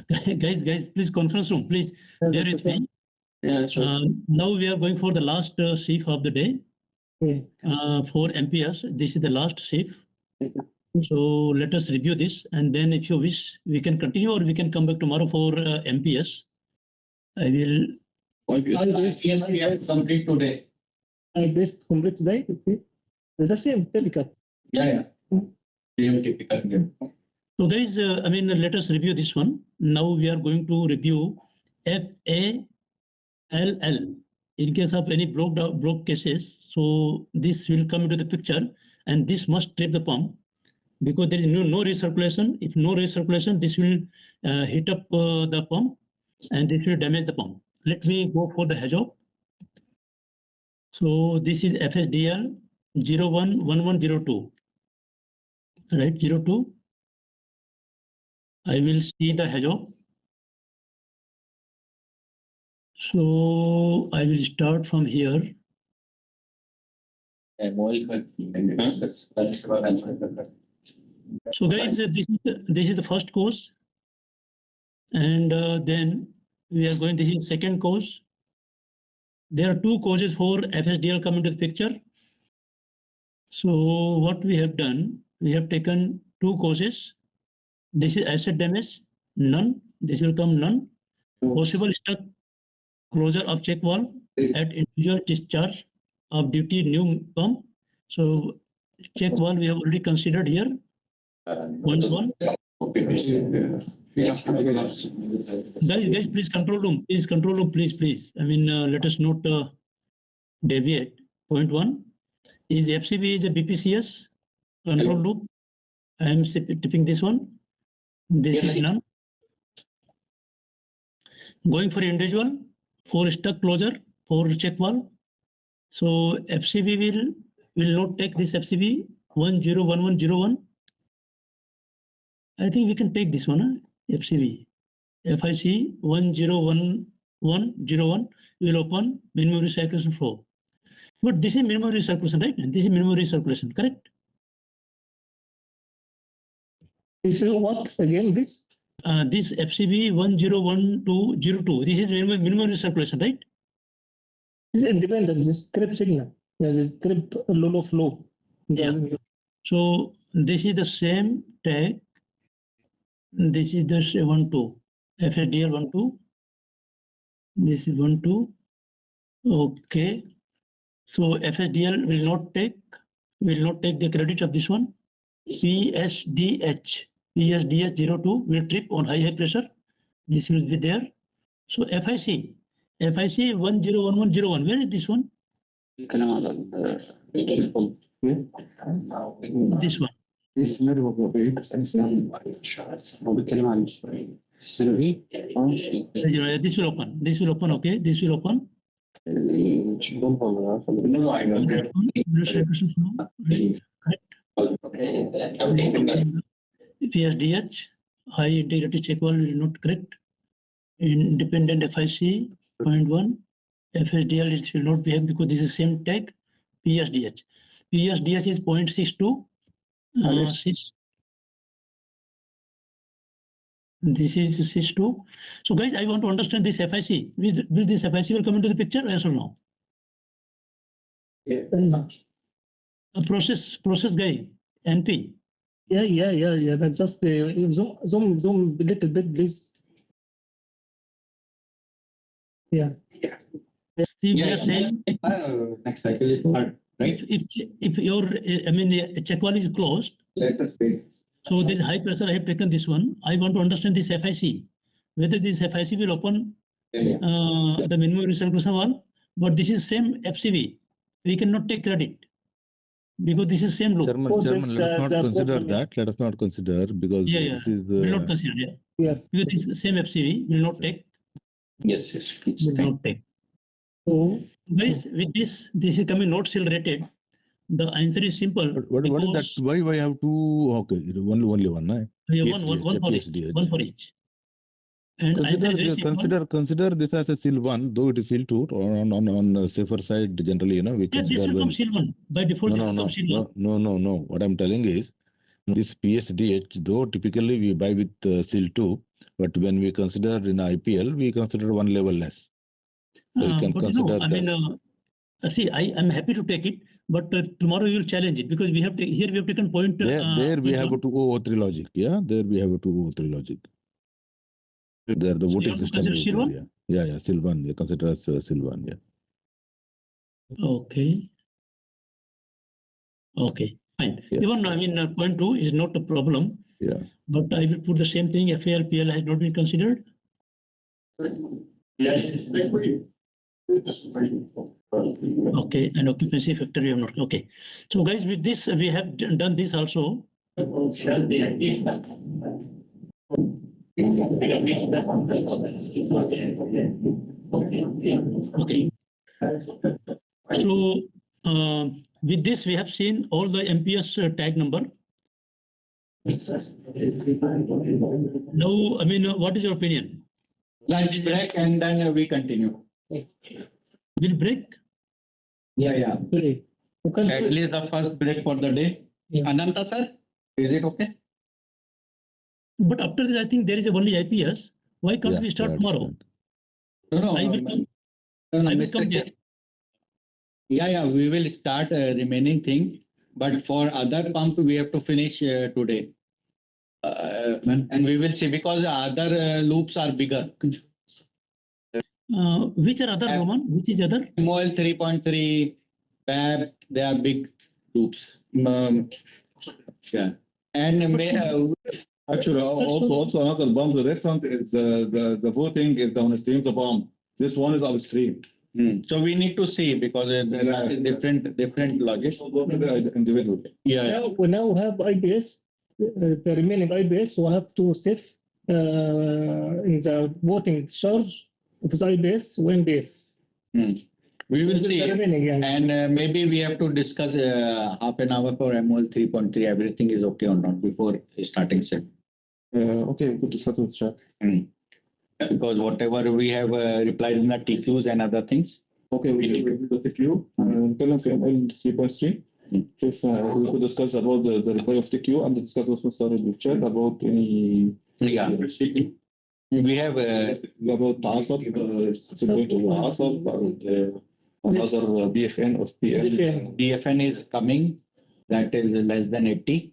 Guys, please conference room, please bear with me. Yeah, sure. Now we are going for the last shift of the day. For MPS, this is the last shift. So let us review this, and then if you wish, we can continue or we can come back tomorrow for MPS. I will. Yes, we have complete today. Best complete today. Okay. It's the same typical. Yeah. Same typical. So guys, let us review this one. Now we are going to review FALL. In case of any broke cases, so this will come into the picture, and this must trip the pump because there is no recirculation. If no recirculation, this will hit up the pump, and this will damage the pump. Let me go for the HAZOP. So this is FSDL 011102, right? 02. I will see the HAZOP. So I will start from here. So guys, this is the first course, and then we are going. This is second course. There are two courses for FSDL coming to the picture. So what we have done, we have taken two courses. This is asset damage, none. This will come none. Possible stuck closure of check valve at individual discharge of duty new pump. So check valve we have already considered here. Point one. Guys, please control room. Please. Let us not deviate. Point one is FCB is a BPCS control loop. I am tipping this one. This is none. Going for individual for stuck closure for check valve. So FCB will not take this FCB 101101. I think we can take this one, FCB. FIC 101101 will open minimum recirculation flow. But this is minimum recirculation, right? This is minimum recirculation, correct? This is what again? This FCB 101202. This is minimum recirculation, right? This is independent. This trip signal. This trip low flow. Yeah. So this is the same tag. This is the 12 FSDL 12. This is 12. Okay. So FSDL will not take the credit of this one. PSDH 02 will trip on high pressure. This will be there. So FIC 101101. Where is this one? This one. This will open. Okay. This will open. PSDH high integrity check valve will not correct. Independent FIC 0.1 FSDL it will not behave because this is same tag. PSDH is 0.62. This is 62. So guys, I want to understand this FIC. Will this FIC will come into the picture? Yes or no? Yeah. A process guy, NP. Yeah. But just zoom a little bit, please. Yeah. See, we are saying next cycle is hard, right? If your check valve is closed, Let us wait. So there is high pressure. I have taken this one. I want to understand this FIC, whether this FIC will open the minimum recirculation valve, but this is same FCV. We cannot take credit because this is same loop. Chairman, let us not consider that. Let us not consider because this is the. Will not consider. Yes. Because this is same FCV will not take. Yes. Will not take. So guys, with this is coming not SIL rated. The answer is simple. What is that? Why have two? Okay, only one, right? Yeah, one for each. And consider this as a SIL 1, though it is SIL 2 on the safer side generally, we consider this will come SIL 1 by default. No. What I'm telling is this PSDH, though typically we buy with SIL 2, But when we consider in IPL, we consider one level less. So you can But consider I mean, see, I am happy to take it, but tomorrow you will challenge it because we have here we have taken point. there we point have one. to go O3 logic. Yeah, there we have to go O3 logic. There the So you voting have to system consider is SIL there. one? Yeah, SIL 1. You consider as SIL 1. Yeah. Okay. Okay, fine. Yeah. Even I mean, point 2 is not a problem. Yeah. But I will put the same thing. FAL, PL has not been considered. Okay, and occupancy factor we have not. Okay, so guys, with this we have done this also. Okay. So with this we have seen all the MPS tag number. Now, I mean, what is your opinion? Lunch break and then we continue. Will break? Yeah. Really. You can At least the first break for the day. Yeah. Ananta sir, is it okay? But after this, I think there is only IPS. Why can't Yeah, we start yeah, tomorrow? No, I will come. no, I will Mr. come Chair. there. Yeah, we will start remaining thing, but for other pump we have to finish today. And we will see because the other loops are bigger. Which are other, Roman? Which is other? MOL 3.3, PAB, they are big loops. Yeah. And Actually, also another bump. The difference is the voting is downstream the bump. This one is upstream. so we need to see because there are different logic. Individual. Yeah. now we now have IBS. The remaining IBS will have to save in the voting charge of the IBS when base. We will see. The remaining, yeah. And maybe we have to discuss half an hour for MOL 3.3. Everything is okay or not before starting set. Okay, we could discuss with chat. Because whatever we have replied in the TQs and other things. Okay, we will take you. Tell us ML 3.3. If we could discuss about the reply of TQ and discuss also started with chat about any. Yeah. We have about عصب going to عصب another DFN of PM. DFN. DFN is coming. That is less than 80.